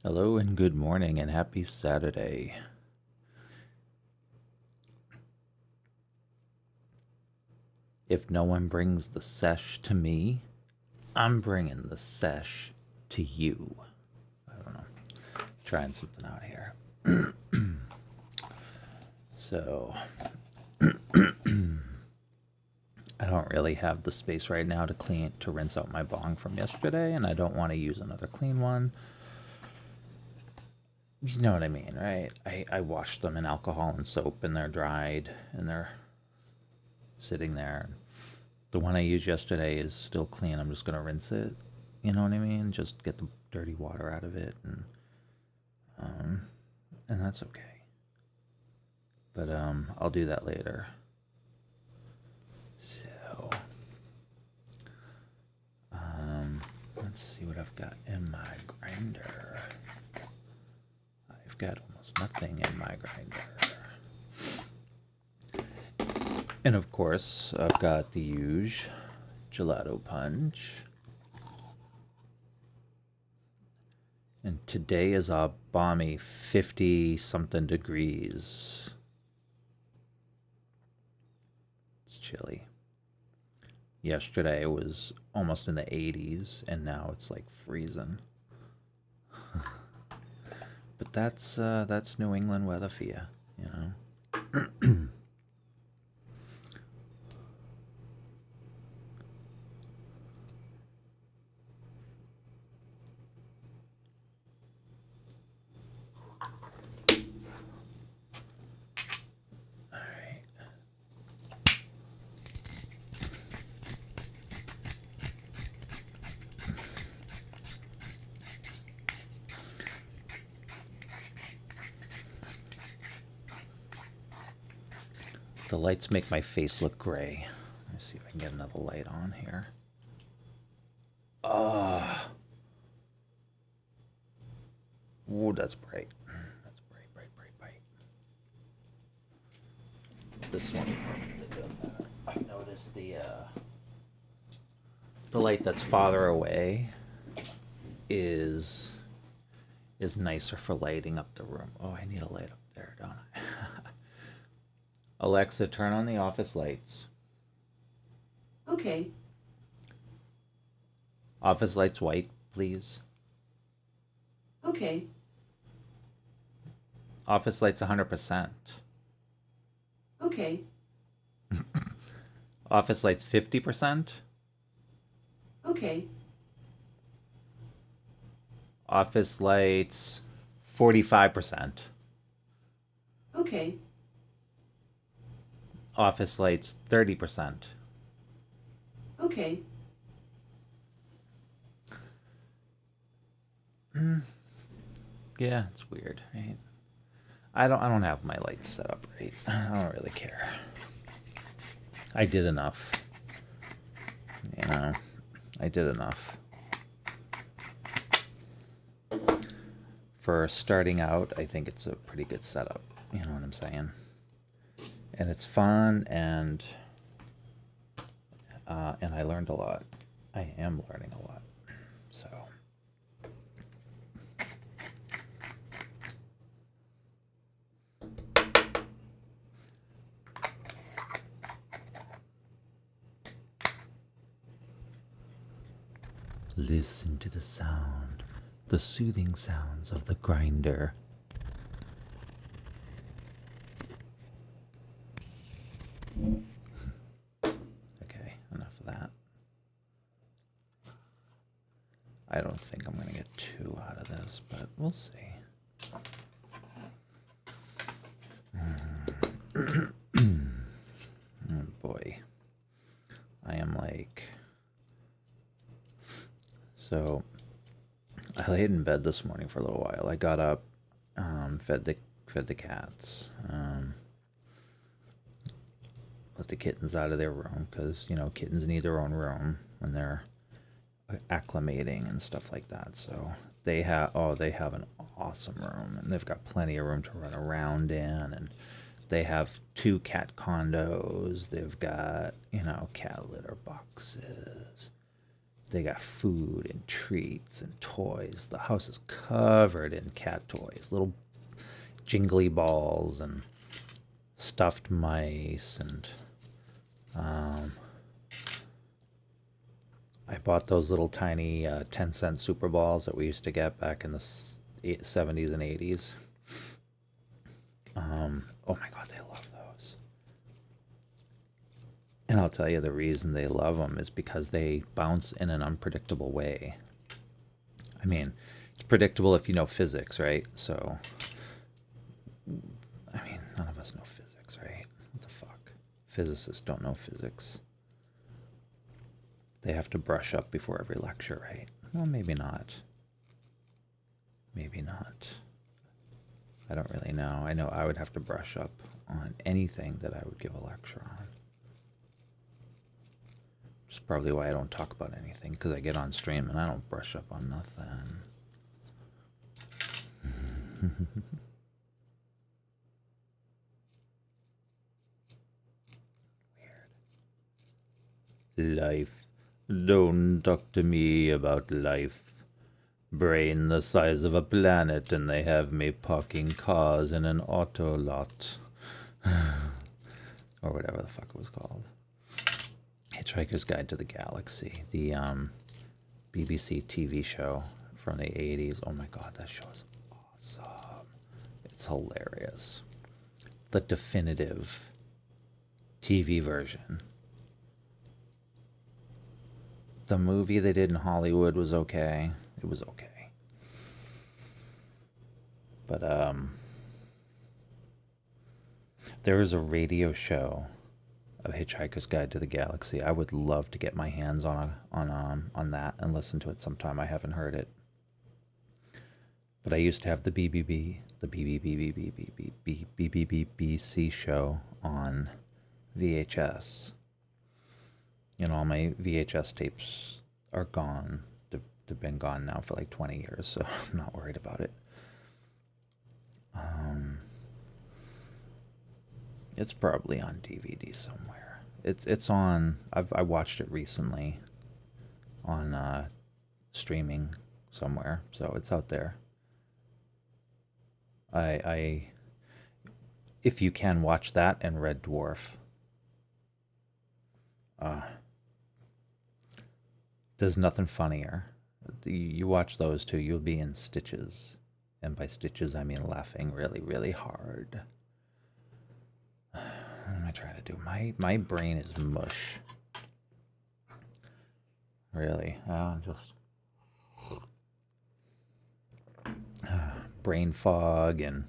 Hello and good morning and happy Saturday. If no one brings the sesh to me, I'm bringing the sesh to you. I don't know. Trying something out here. So, I don't really have the space right now to rinse out my bong from yesterday, and I don't want to use another clean one. You know what I mean, right? I washed them in alcohol and soap, and they're dried, and they're sitting there. The one I used yesterday is still clean. I'm just gonna rinse it. You know what I mean? Just get the dirty water out of it, um, and that's okay. But I'll do that later. So, let's see what I've got in my grinder. I've got almost nothing in my grinder. And of course, I've got the huge gelato punch. And today is a balmy 50 something degrees. It's chilly. Yesterday it was almost in the 80s, and now it's like freezing. But that's New England weather for you, you know. The lights make my face look gray. Let's see if I can get another light on here. Oh, that's bright. That's bright, bright, bright, bright. This one probably doing better. I've noticed the light that's farther away is nicer for lighting up the room. Oh, I need a light up there, don't I? Alexa, turn on the office lights. Okay. Office lights white, please. Okay. Office lights 100%. Okay. Office lights 50%. Okay. Office lights 45%. Okay. Office lights 30%. Okay. Yeah, it's weird, right? I don't have my lights set up right. I don't really care. I did enough. You know, I did enough. For starting out, I think it's a pretty good setup. You know what I'm saying? And it's fun, and I learned a lot. I am learning a lot. So. Listen to the sound, the soothing sounds of the grinder. Okay, enough of that. I don't think I'm going to get too out of this, but we'll see. Oh boy. I am like... So, I laid in bed this morning for a little while. I got up, fed the cats, let the kittens out of their room, because kittens need their own room when they're acclimating and stuff like that. So they have an awesome room, and they've got plenty of room to run around in, and they have 2 cat condos. They've got cat litter boxes. They got food and treats and toys. The house is covered in cat toys, little jingly balls and stuffed mice. And I bought those little tiny 10-cent Super Balls that we used to get back in the 70s and 80s. Oh my god, they love those. And I'll tell you the reason they love them is because they bounce in an unpredictable way. I mean, it's predictable if you know physics, right? So, I mean, none of us know physics, right? What the fuck? Physicists don't know physics. They have to brush up before every lecture, right? Well, maybe not. Maybe not. I don't really know. I know I would have to brush up on anything that I would give a lecture on. Which is probably why I don't talk about anything, because I get on stream and I don't brush up on nothing. Weird. Life. Don't talk to me about life. Brain the size of a planet, and they have me parking cars in an auto lot. Or whatever the fuck it was called. Hitchhiker's Guide to the Galaxy. The BBC TV show from the 80s. Oh my god, that show is awesome. It's hilarious. The definitive TV version. The movie they did in Hollywood was okay. It was okay. But there is a radio show of Hitchhiker's Guide to the Galaxy. I would love to get my hands on that and listen to it sometime. I haven't heard it. But I used to have the BBC show on VHS. You know, all my VHS tapes are gone. They've been gone now for like 20 years, so I'm not worried about it. It's probably on DVD somewhere. It's on. I watched it recently on streaming somewhere, so it's out there. I if you can watch that and Red Dwarf. There's nothing funnier. You watch those two, you'll be in stitches. And by stitches, I mean laughing really, really hard. What am I trying to do? My brain is mush. Really. Just brain fog and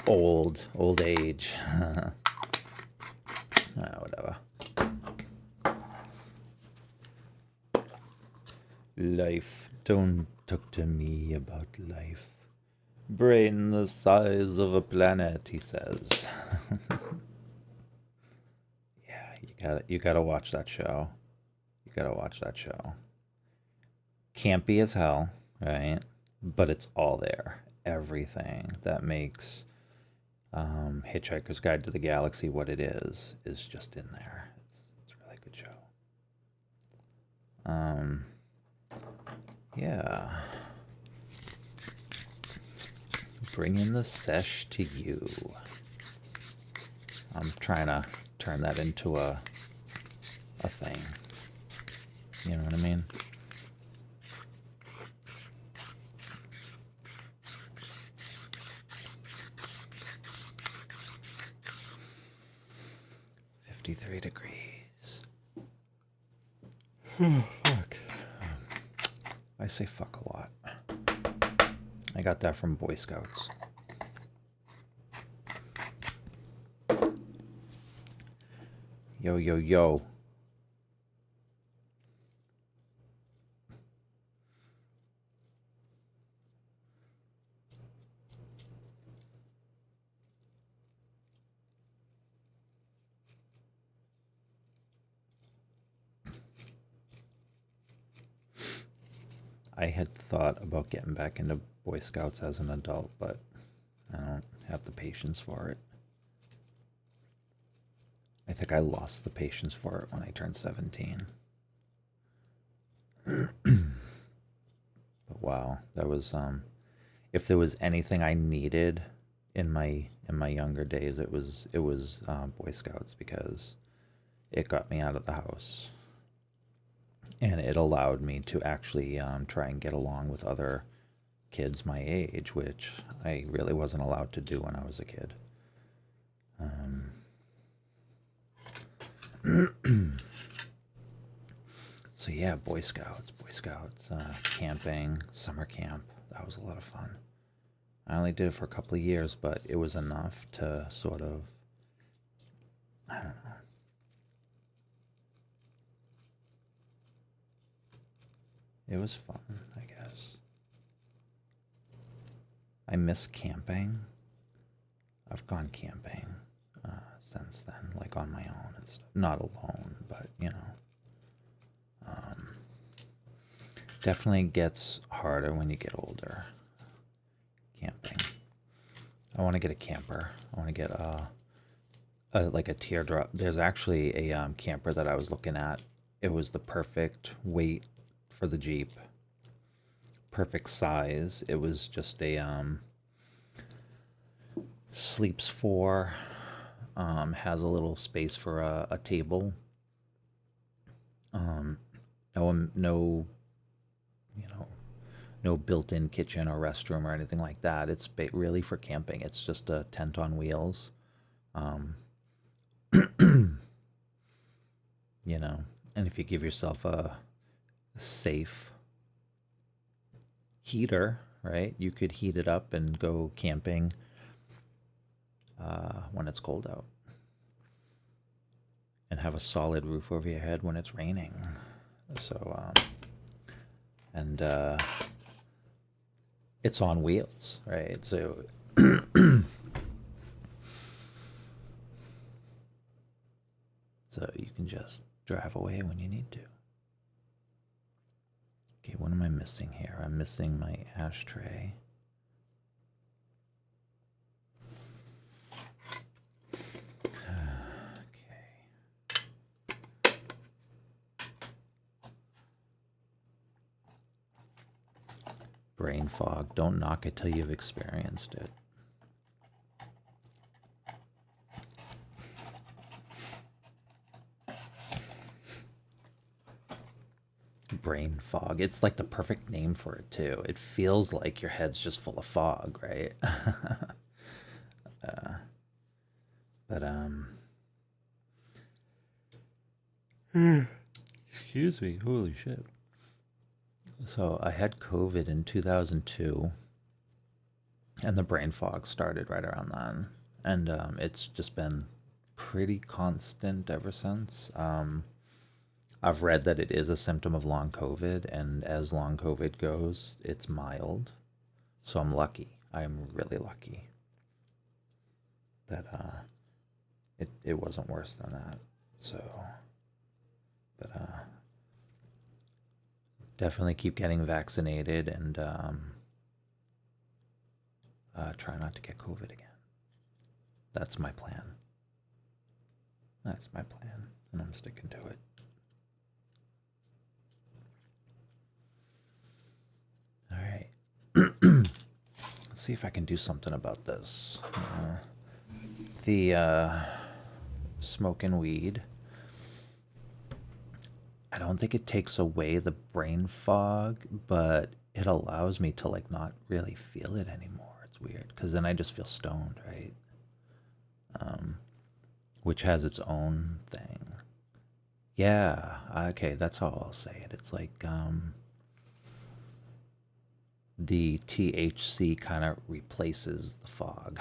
old age. Whatever. Life. Don't talk to me about life. Brain the size of a planet, he says. Yeah, you gotta watch that show. You gotta watch that show. Campy as hell, right? But it's all there. Everything that makes Hitchhiker's Guide to the Galaxy what it is just in there. It's a really good show. Yeah. Bringing the sesh to you. I'm trying to turn that into a thing. You know what I mean? $53. Fuck. I say fuck a lot. I got that from Boy Scouts. Yo, yo, yo. I had thought about getting back into Boy Scouts as an adult, but I don't have the patience for it. think I lost the patience for it when I turned 17. But wow, that was if there was anything I needed in my younger days, it was Boy Scouts, because it got me out of the house and it allowed me to actually try and get along with other kids my age, which I really wasn't allowed to do when I was a kid. So yeah, Boy Scouts, camping, summer camp. That was a lot of fun. I only did it for a couple of years, but it was enough to sort of, I don't know. It was fun, I guess. I miss camping. I've gone camping since then, like on my own and stuff. Not alone, but definitely gets harder when you get older. Camping. I want to get a camper. I want to get like a teardrop. There's actually a camper that I was looking at. It was the perfect weight for the Jeep, perfect size. It was just a sleeps four, has a little space for a table. No, you know, no built-in kitchen or restroom or anything like that. It's really for camping. It's just a tent on wheels. Um, and if you give yourself a safe heater, right, you could heat it up and go camping when it's cold out, and have a solid roof over your head when it's raining. So, and it's on wheels, right? So, so you can just drive away when you need to. Okay, what am I missing here? I'm missing my ashtray. Brain fog. Don't knock it till you've experienced it. Brain fog. It's like the perfect name for it too. It feels like your head's just full of fog, right? But excuse me. Holy shit. So I had COVID in 2002, and the brain fog started right around then, and it's just been pretty constant ever since. I've read that it is a symptom of long COVID, and as long COVID goes, it's mild. So I'm lucky. I'm really lucky that it wasn't worse than that. So, but definitely keep getting vaccinated, and try not to get COVID again. That's my plan. That's my plan, and I'm sticking to it. All right. Let's see if I can do something about this. The smoking weed, I don't think it takes away the brain fog, but it allows me to like not really feel it anymore. It's weird because then I just feel stoned, right? Which has its own thing. Yeah, okay, that's how I'll say it. It's like the THC kind of replaces the fog.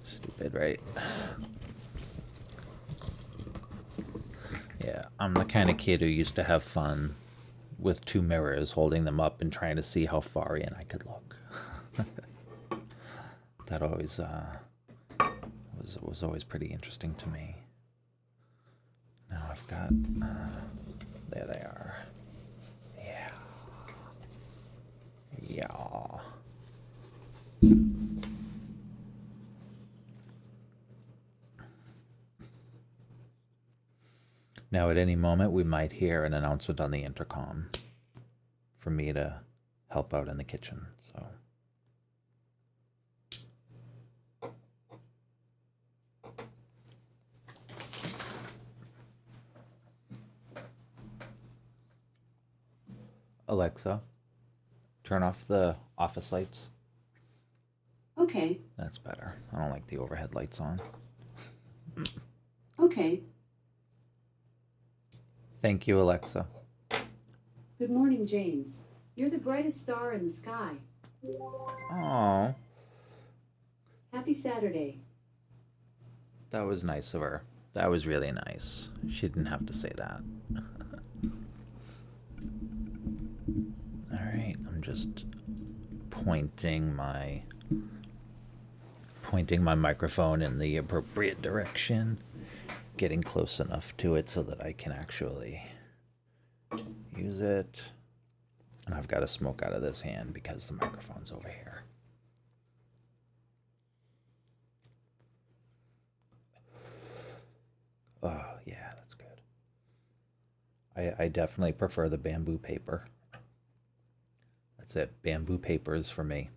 Stupid, right? Yeah, I'm the kind of kid who used to have fun with two mirrors, holding them up and trying to see how far in I could look. That always was always pretty interesting to me. Now I've got there they are. Yeah. Yeah. Now, at any moment, we might hear an announcement on the intercom for me to help out in the kitchen. So, Alexa, turn off the office lights. Okay. That's better. I don't like the overhead lights on. Okay. Thank you, Alexa. Good morning, James. You're the brightest star in the sky. Oh, Happy Saturday. that was nice of her. That was really nice. She didn't have to say that. All right, I'm just pointing my microphone in the appropriate direction, getting close enough to it so that I can actually use it. And I've got to smoke out of this hand because the microphone's over here. Oh, yeah, that's good. I definitely prefer the bamboo paper. That's it. Bamboo papers for me.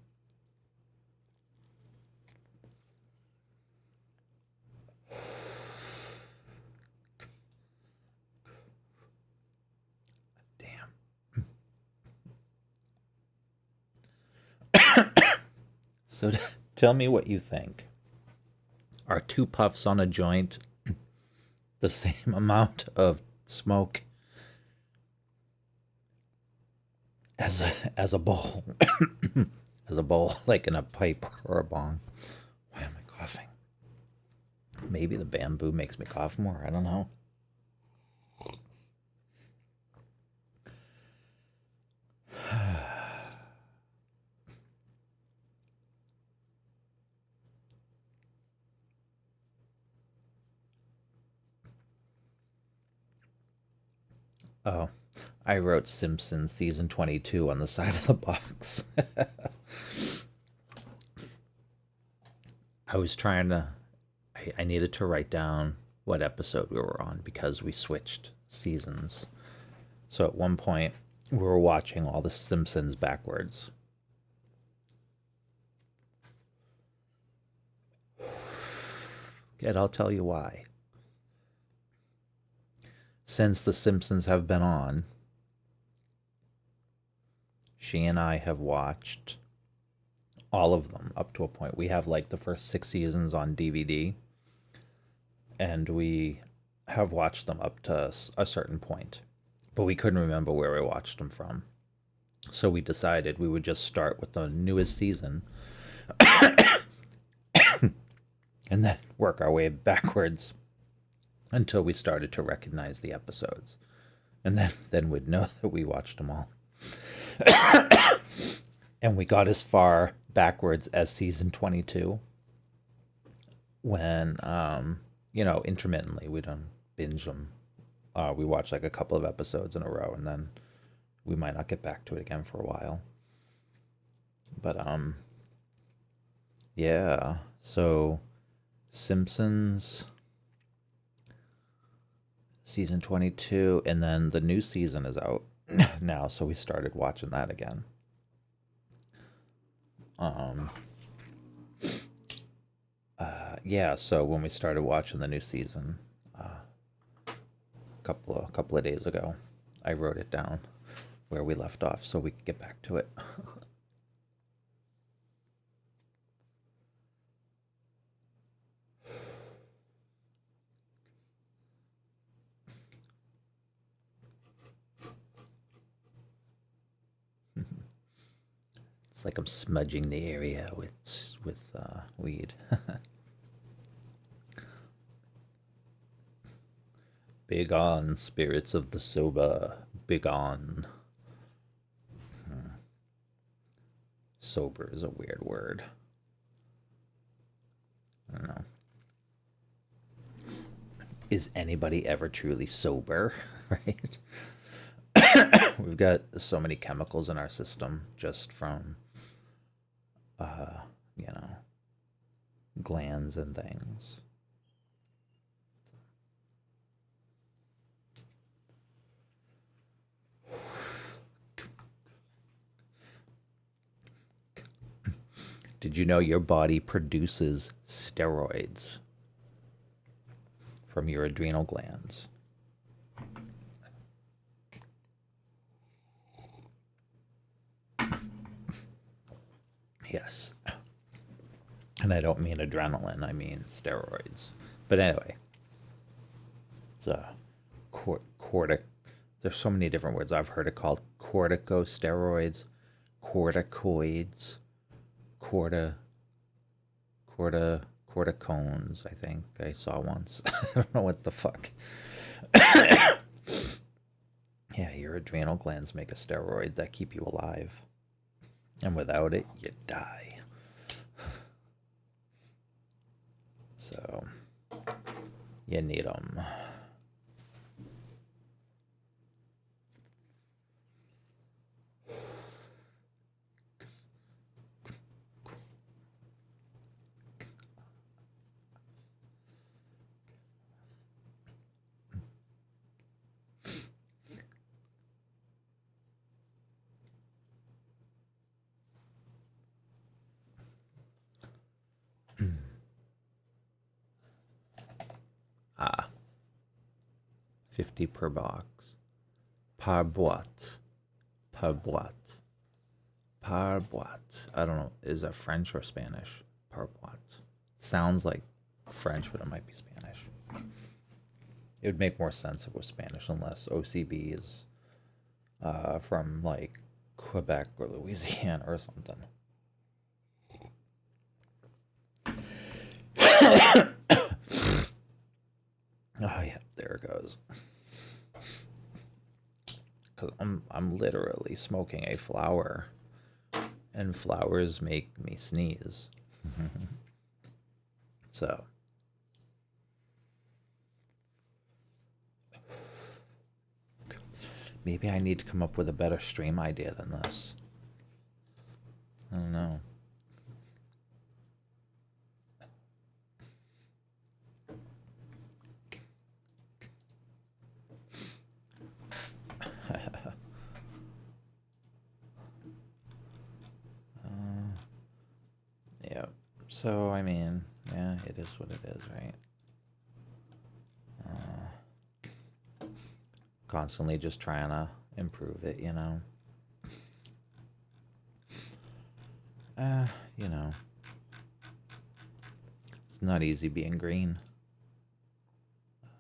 So tell me what you think. Are two puffs on a joint the same amount of smoke as a bowl? As a bowl, like in a pipe or a bong. Why am I coughing? Maybe the bamboo makes me cough more. I don't know. Oh, I wrote Simpsons season 22 on the side of the box. I was trying to, I needed to write down what episode we were on because we switched seasons. So at one point, we were watching all the Simpsons backwards. And I'll tell you why. Since the Simpsons have been on, she and I have watched all of them up to a point. We have like the first 6 seasons on DVD, and we have watched them up to a certain point, but we couldn't remember where we watched them from. So we decided we would just start with the newest season and then work our way backwards until we started to recognize the episodes. And then we'd know that we watched them all. And we got as far backwards as season 22 when, intermittently we don't binge them. We watch like a couple of episodes in a row, and then we might not get back to it again for a while. But, yeah. So, Simpsons season 22, and then the new season is out now, so we started watching that again. Yeah, so when we started watching the new season a couple of days ago, I wrote it down where we left off so we could get back to it. It's like I'm smudging the area with weed. Big on, spirits of the sober. Big on. Sober is a weird word. I don't know. Is anybody ever truly sober? Right? We've got so many chemicals in our system just from, you know, glands and things. Did you know your body produces steroids from your adrenal glands? Yes. And I don't mean adrenaline, I mean steroids. But anyway, it's a cortic. There's so many different words. I've heard it called corticosteroids, corticoids, corta, corticones, I think I saw once. I don't know what the fuck. Yeah, your adrenal glands make a steroid that keep you alive. And without it, you die. So, you need them. Ah, 50 per box. Par boîte. Par boîte. Par boîte. I don't know. Is that French or Spanish? Par boîte. Sounds like French, but it might be Spanish. It would make more sense if it was Spanish, unless OCB is from like Quebec or Louisiana or something. Oh yeah, there it goes. Cause I'm literally smoking a flower, and flowers make me sneeze. So maybe I need to come up with a better stream idea than this. I don't know. Yeah. So I mean, yeah, it is what it is, right? Constantly just trying to improve it, you know. You know, it's not easy being green.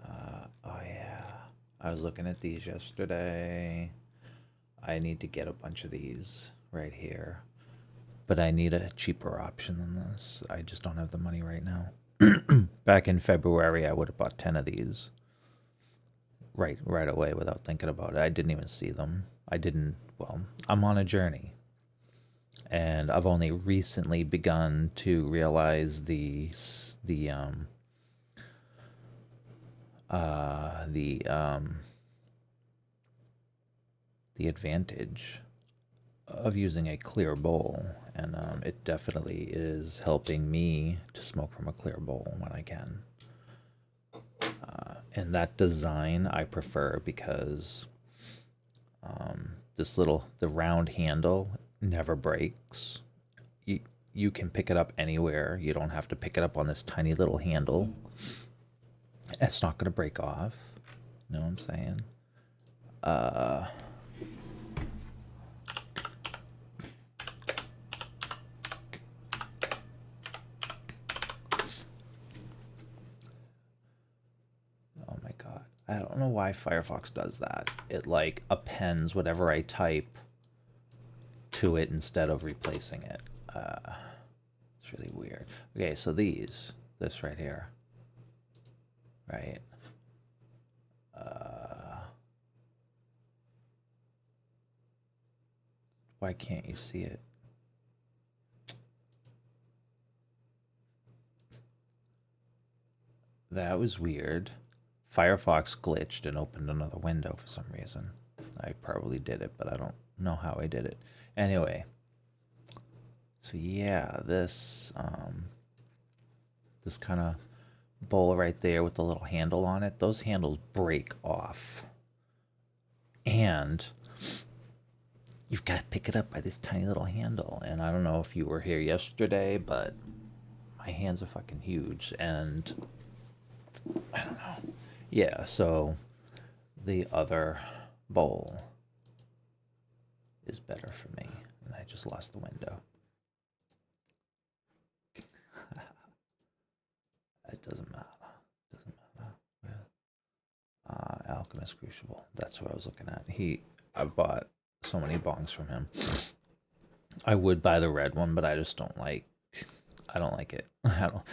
Oh yeah, I was looking at these yesterday. I need to get a bunch of these right here, but I need a cheaper option than this. I just don't have the money right now. Back in February, I would have bought 10 of these right away without thinking about it. I didn't even see them. Well, I'm on a journey. And I've only recently begun to realize the advantage of using a clear bowl, and it definitely is helping me to smoke from a clear bowl when I can. And that design I prefer because the round handle never breaks. You can pick it up anywhere. You don't have to pick it up on this tiny little handle. It's not going to break off. You know what I'm saying? Oh my god. I don't know why Firefox does that. It like appends whatever I type to it instead of replacing it. It's really weird. Okay, so this right here, right? Why can't you see it? That was weird. Firefox glitched and opened another window for some reason. I probably did it, but I don't know how I did it. Anyway, so yeah, this kind of bowl right there with the little handle on it, those handles break off. And you've got to pick it up by this tiny little handle. And I don't know if you were here yesterday, but my hands are fucking huge. And I don't know. Yeah, so the other bowl is better for me. And I just lost the window. It doesn't matter. Doesn't matter. Alchemist Crucible. That's what I was looking at. I bought so many bongs from him. I would buy the red one, but I just don't like. I don't like it. I don't.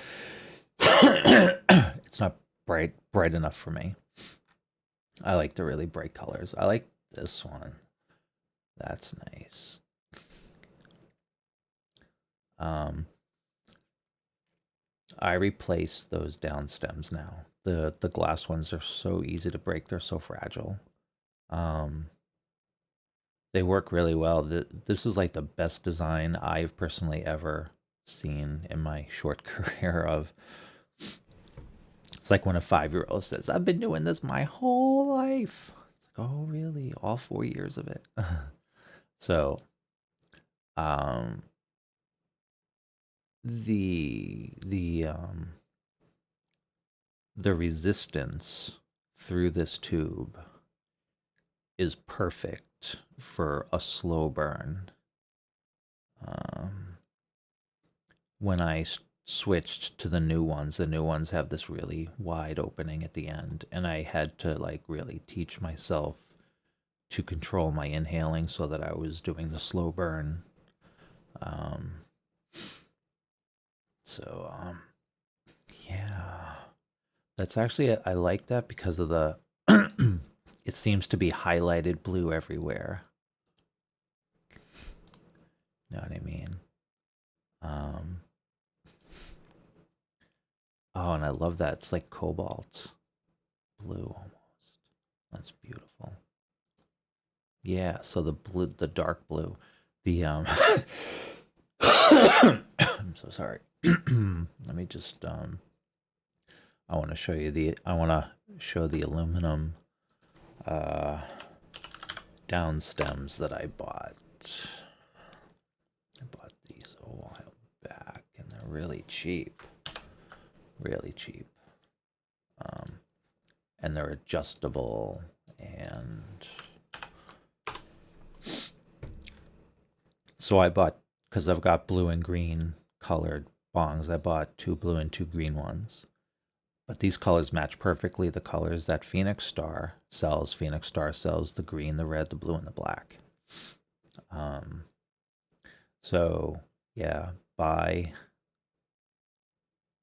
It's not bright enough for me. I like the really bright colors. I like this one. That's nice. I replaced those down stems now. The glass ones are so easy to break. They're so fragile. They work really well. This is like the best design I've personally ever seen in my short career of. It's like when a 5-year-old says, "I've been doing this my whole life." It's like, "Oh, really? All 4 years of it?" So, um, the the resistance through this tube is perfect for a slow burn. Um, when I switched to the new ones have this really wide opening at the end, and I had to like really teach myself to control my inhaling so that I was doing the slow burn. Um, so yeah, that's actually I like that because of the. It seems to be highlighted blue everywhere. You know what I mean? Um, oh, and I love that. It's like cobalt blue almost. That's beautiful. Yeah, so the dark blue, the I'm so sorry. Let me just I want to show the aluminum uh down stems that I bought. I bought these a while back and they're really cheap. Really cheap. And they're adjustable and so I bought, because I've got blue and green colored bongs, I bought 2 blue and 2 green ones. But these colors match perfectly the colors that Phoenix Star sells. Phoenix Star sells the green, the red, the blue, and the black. Um, so yeah, buy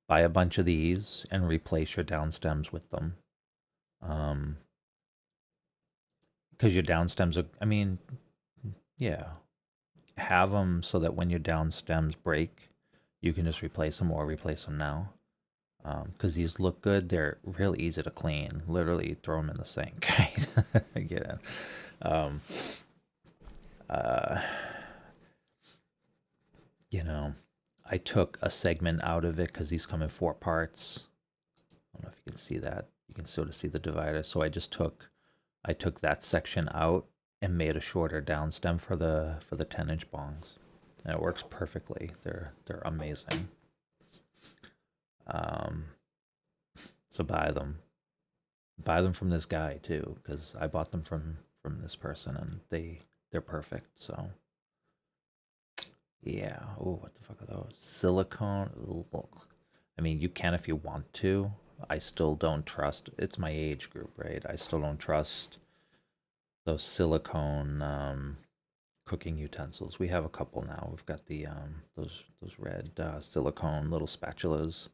a bunch of these and replace your down stems with them. Because your down stems are, I mean, yeah, have them so that when your down stems break, you can just replace them or replace them now. Because these look good, they're real easy to clean. Literally, throw them in the sink. Right? Get it. Um, uh, you know, I took a segment out of it because these come in 4 parts. I don't know if you can see that. You can sort of see the divider. So I took that section out and made a shorter down stem for the 10-inch bongs, and it works perfectly. They're amazing. Um, so buy them from this guy too, because I bought them from this person, and they're perfect. So yeah. Oh, what the fuck are those? Silicone. Ugh. I mean, you can if you want to. I still don't trust. It's my age group, right? I still don't trust those silicone cooking utensils. We have a couple now. We've got the those red silicone little spatulas.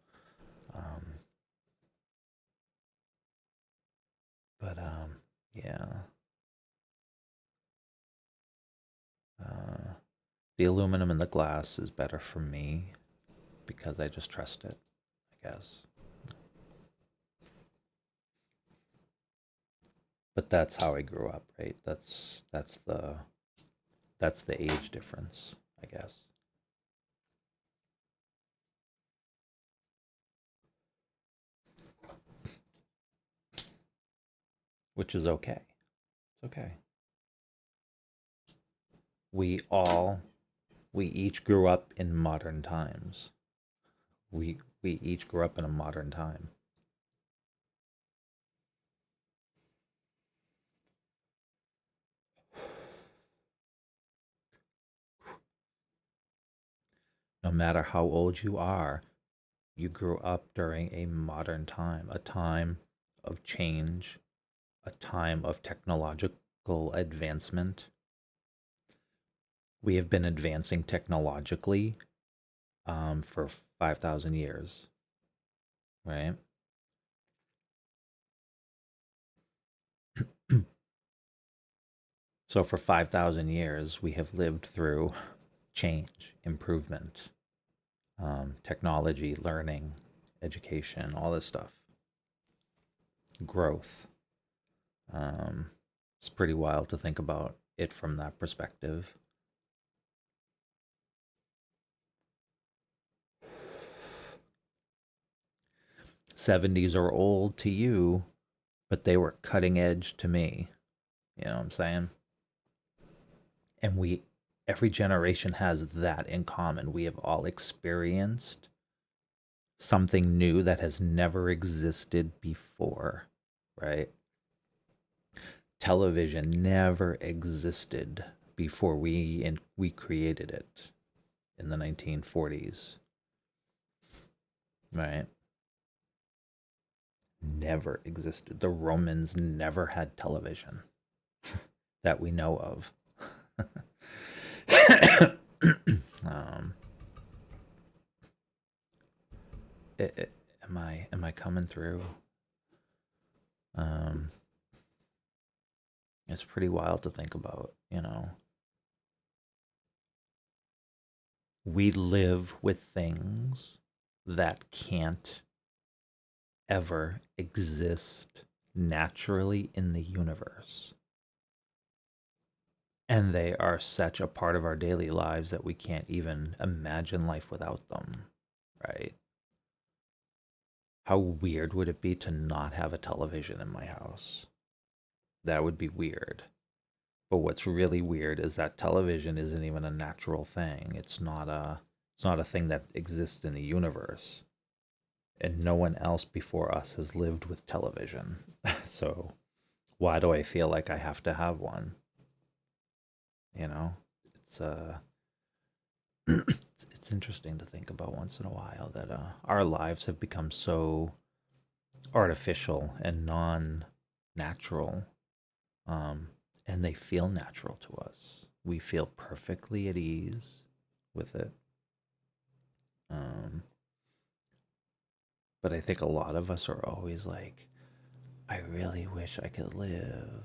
Um, but yeah. Uh, the aluminum and the glass is better for me because I just trust it, I guess. But that's how I grew up, right? That's the age difference, I guess. Which is okay. It's okay. We all, we each grew up in modern times. We each grew up in a modern time. No matter how old you are, you grew up during a modern time, a time of change, a time of technological advancement. We have been advancing technologically for 5,000 years, right? So for 5,000 years, we have lived through change, improvement, technology, learning, education, all this stuff, growth. Um, it's pretty wild to think about it from that perspective. 70s are old to you, but they were cutting edge to me. You know what I'm saying? And every generation has that in common. We have all experienced something new that has never existed before, right? Television never existed before we created it in the 1940s, right? Never existed. The Romans never had television that we know of. um, am I coming through? Um, it's pretty wild to think about, you know. We live with things that can't ever exist naturally in the universe. And they are such a part of our daily lives that we can't even imagine life without them, right? How weird would it be to not have a television in my house? That would be weird. But what's really weird is that television isn't even a natural thing. It's not a thing that exists in the universe. And no one else before us has lived with television. So why do I feel like I have to have one? You know? It's it's interesting to think about once in a while that our lives have become so artificial and non-natural, um, and they feel natural to us. We feel perfectly at ease with it. Um, but I think a lot of us are always like, I really wish I could live,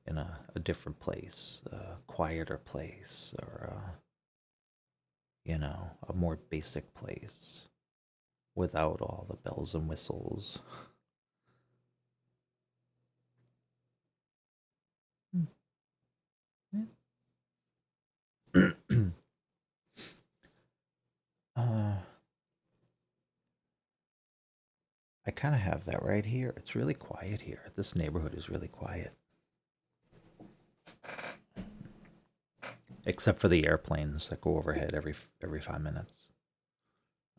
in a different place, a quieter place, or a more basic place without all the bells and whistles. uh, I kind of have that right here. It's really quiet here. This neighborhood is really quiet, except for the airplanes that go overhead every 5 minutes,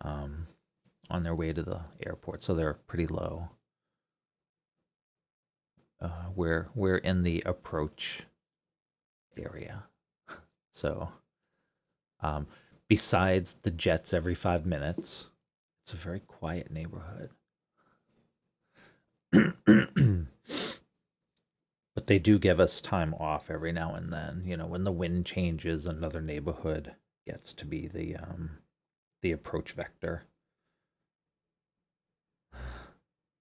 um, on their way to the airport. So they're pretty low. We're in the approach area, so um, besides the jets every 5 minutes, it's a very quiet neighborhood. But they do give us time off every now and then. When the wind changes, another neighborhood gets to be the approach vector.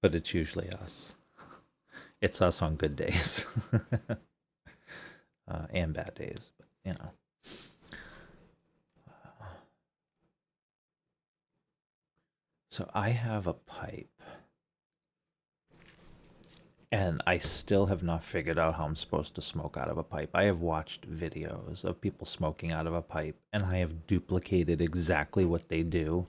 But it's usually us. It's us on good days, and bad days. But so I have a pipe, and I still have not figured out how I'm supposed to smoke out of a pipe. I have watched videos of people smoking out of a pipe, and I have duplicated exactly what they do,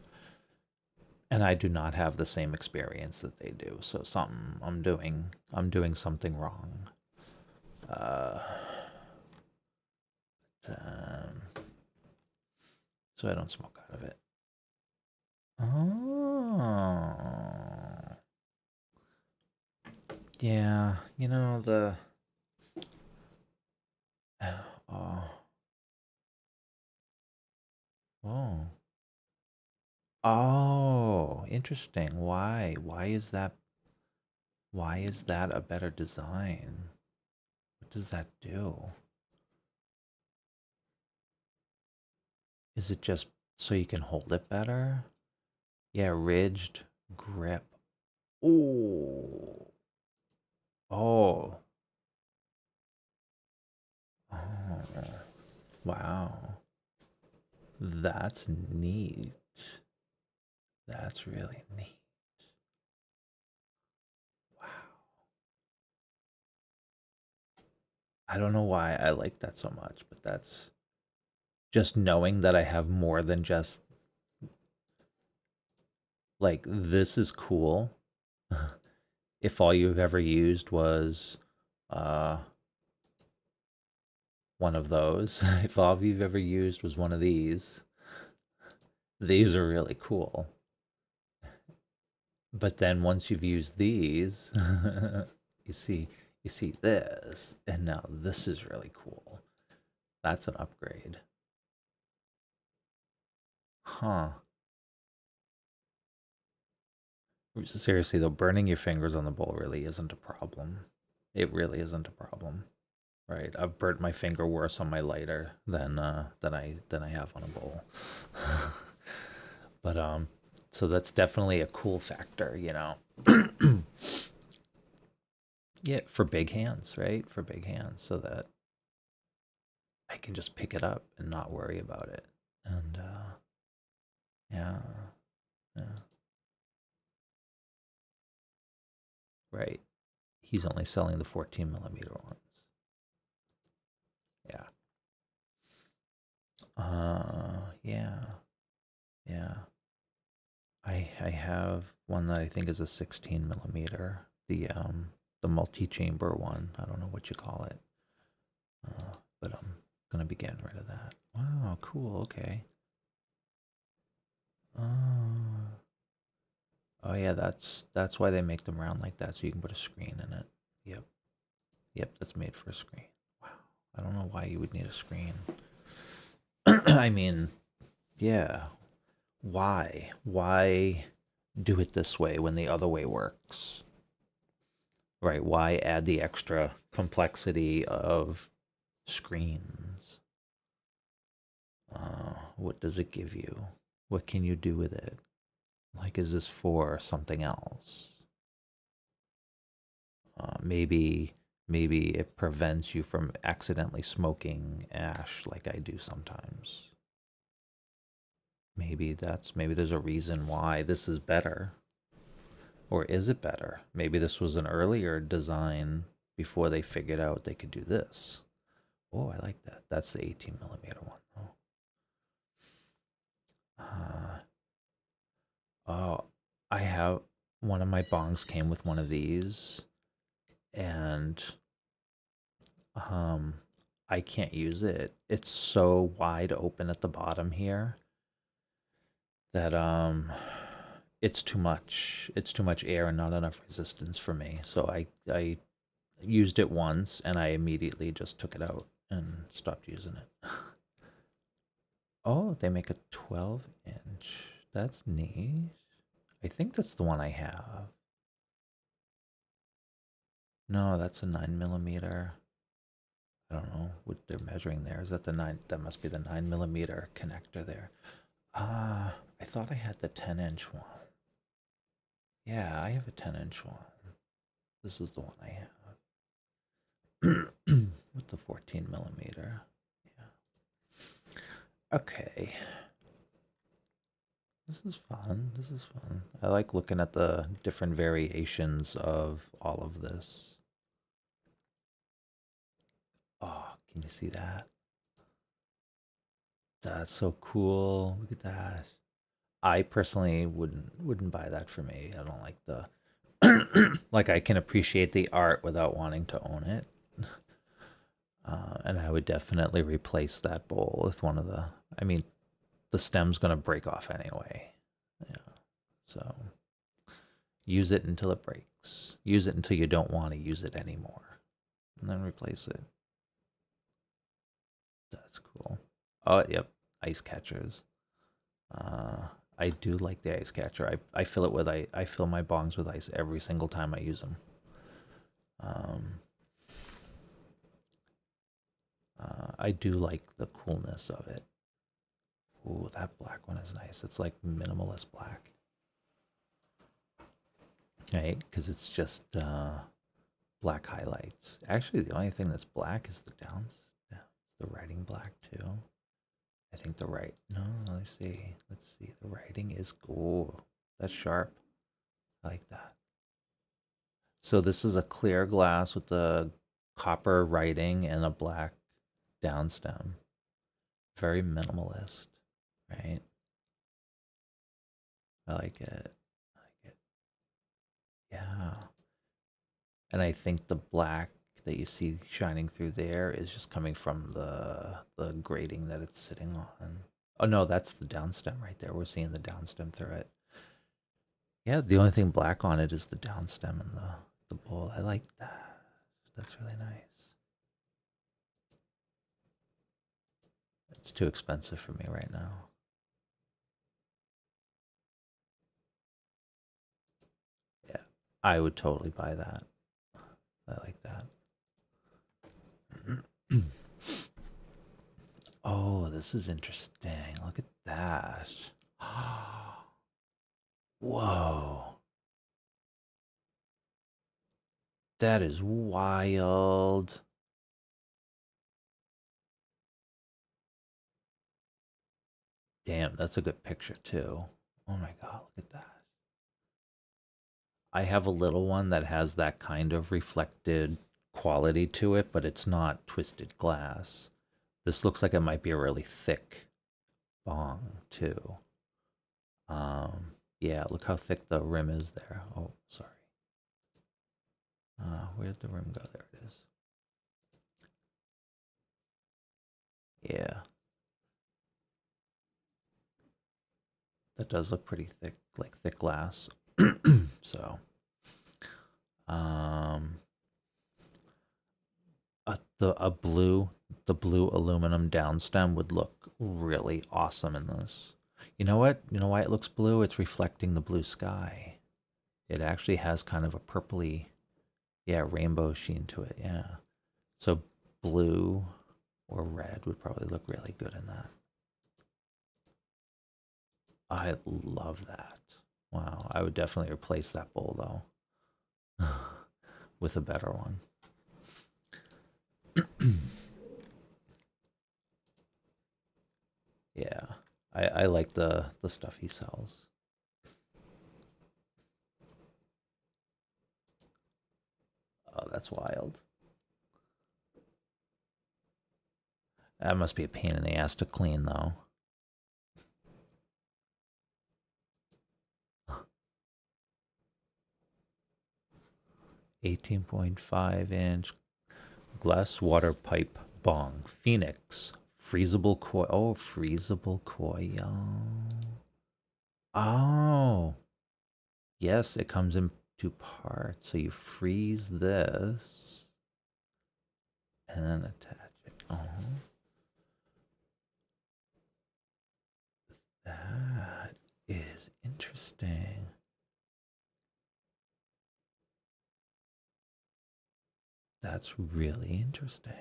and I do not have the same experience that they do. So I'm doing something wrong. Uh, um, so I don't smoke out of it. Oh, yeah. You know the. Oh, oh, oh. Interesting. Why? Why is that? Why is that a better design? What does that do? Is it just so you can hold it better? Yeah, ridged grip. Oh, oh, oh. Wow. That's neat. That's really neat. Wow. I don't know why I like that so much, but that's just knowing that I have more than just like this is cool. If all you've ever used was uh one of those, if all you've ever used was one of these are really cool. But then once you've used these, you see you see this, and now this is really cool. That's an upgrade. Huh. Seriously though, burning your fingers on the bowl really isn't a problem. It really isn't a problem. Right? I've burnt my finger worse on my lighter than I have on a bowl. But so that's definitely a cool factor, you know. Yeah, for big hands, right? For big hands so that I can just pick it up and not worry about it. And yeah, yeah, right. He's only selling the 14 millimeter ones. Yeah. Yeah, yeah. I have one that I think is a 16 millimeter. The multi-chamber one. I don't know what you call it. But I'm gonna be getting rid of that. Wow, cool. Okay. Oh, oh yeah, that's why they make them round like that, so you can put a screen in it. Yep, yep, that's made for a screen. Wow, I don't know why you would need a screen. I mean, yeah, why? Why do it this way when the other way works? Right? Why add the extra complexity of screens? What does it give you? What can you do with it? Like, is this for something else? Maybe it prevents you from accidentally smoking ash like I do sometimes. Maybe there's a reason why this is better. Or is it better? Maybe this was an earlier design before they figured out they could do this. Oh, I like that. That's the 18 millimeter one. Uh, oh, I have one of my bongs came with one of these, and um, I can't use it. It's so wide open at the bottom here that it's too much. It's too much air and not enough resistance for me. So I used it once and I immediately just took it out and stopped using it. Oh, they make a 12 inch. That's neat. I think that's the one I have. No, that's a 9 millimeter. I don't know what they're measuring there. Is that the 9? That must be the 9 millimeter connector there. I thought I had the 10-inch one. Yeah, I have a 10-inch one. This is the one I have. With the 14 millimeter. Yeah. Okay. This is fun. This is fun. I like looking at the different variations of all of this. Oh, can you see that? That's so cool. Look at that. I personally wouldn't buy that for me. I don't like the like I can appreciate the art without wanting to own it. And I would definitely replace that bowl with one of the, I mean, the stem's going to break off anyway. Yeah. So use it until it breaks. Use it until you don't want to use it anymore. And then replace it. That's cool. Oh, yep. Ice catchers. I do like the ice catcher. I fill it with I fill my bongs with ice every single time I use them. Um, I do like the coolness of it. Ooh, that black one is nice. It's like minimalist black, right? Because it's just black highlights. Actually, the only thing that's black is the downs. Yeah, the writing black too. I think the right. No, let's see. Let's see. The writing is cool. That's sharp. I like that. So this is a clear glass with the copper writing and a black downstem. Very minimalist, right? I like it. I like it. Yeah. And I think the black that you see shining through there is just coming from the grating that it's sitting on. Oh no, that's the downstem right there. We're seeing the downstem through it. Yeah, the only thing black on it is the downstem and the bowl. I like that. That's really nice. It's too expensive for me right now. Yeah, I would totally buy that. I like that. Oh, this is interesting. Look at that. Whoa. That is wild. Damn, that's a good picture too. Oh my god, look at that. I have a little one that has that kind of reflected quality to it, but it's not twisted glass. This looks like it might be a really thick bong too. Yeah, look how thick the rim is there. Oh, sorry. Where'd the rim go? There it is. Yeah, that does look pretty thick, like thick glass. So, um, the blue aluminum downstem would look really awesome in this. You know what? You know why it looks blue? It's reflecting the blue sky. It actually has kind of a purpley, yeah, rainbow sheen to it. Yeah. So blue or red would probably look really good in that. I love that. Wow. I would definitely replace that bowl though with a better one. Yeah. I like the stuff he sells. Oh, that's wild. That must be a pain in the ass to clean though. 18.5-inch glass water pipe bong. Phoenix. Freezable coil. Oh, freezable coil. Oh. Yes, it comes in two parts. So you freeze this and then attach it. Oh. That is interesting. That's really interesting.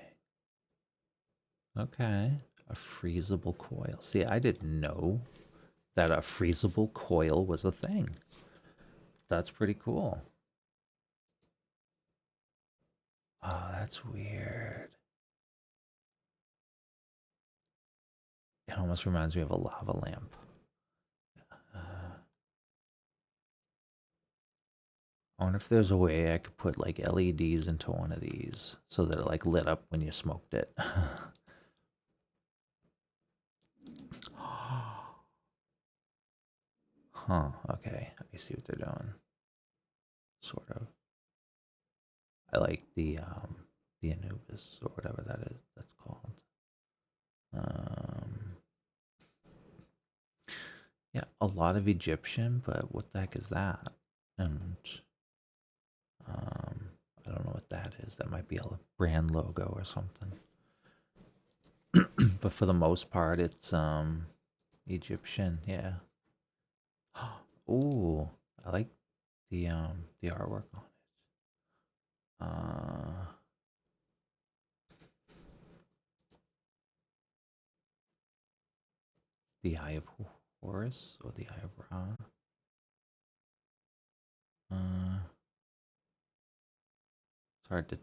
Okay. A freezable coil. See, I didn't know that a freezable coil was a thing. That's pretty cool. Oh, that's weird. It almost reminds me of a lava lamp. Uh, I wonder if there's a way I could put like LEDs into one of these so that it like lit up when you smoked it. Huh, okay. I see what they're doing. Sort of. I like the Anubis or whatever that's called. Um, yeah, a lot of Egyptian, but what the heck is that? And um, I don't know what that is. That might be a brand logo or something. But for the most part, it's Egyptian. Yeah. Ooh, I like the artwork on it. The Eye of Horus or the Eye of Ra. It's hard to tell.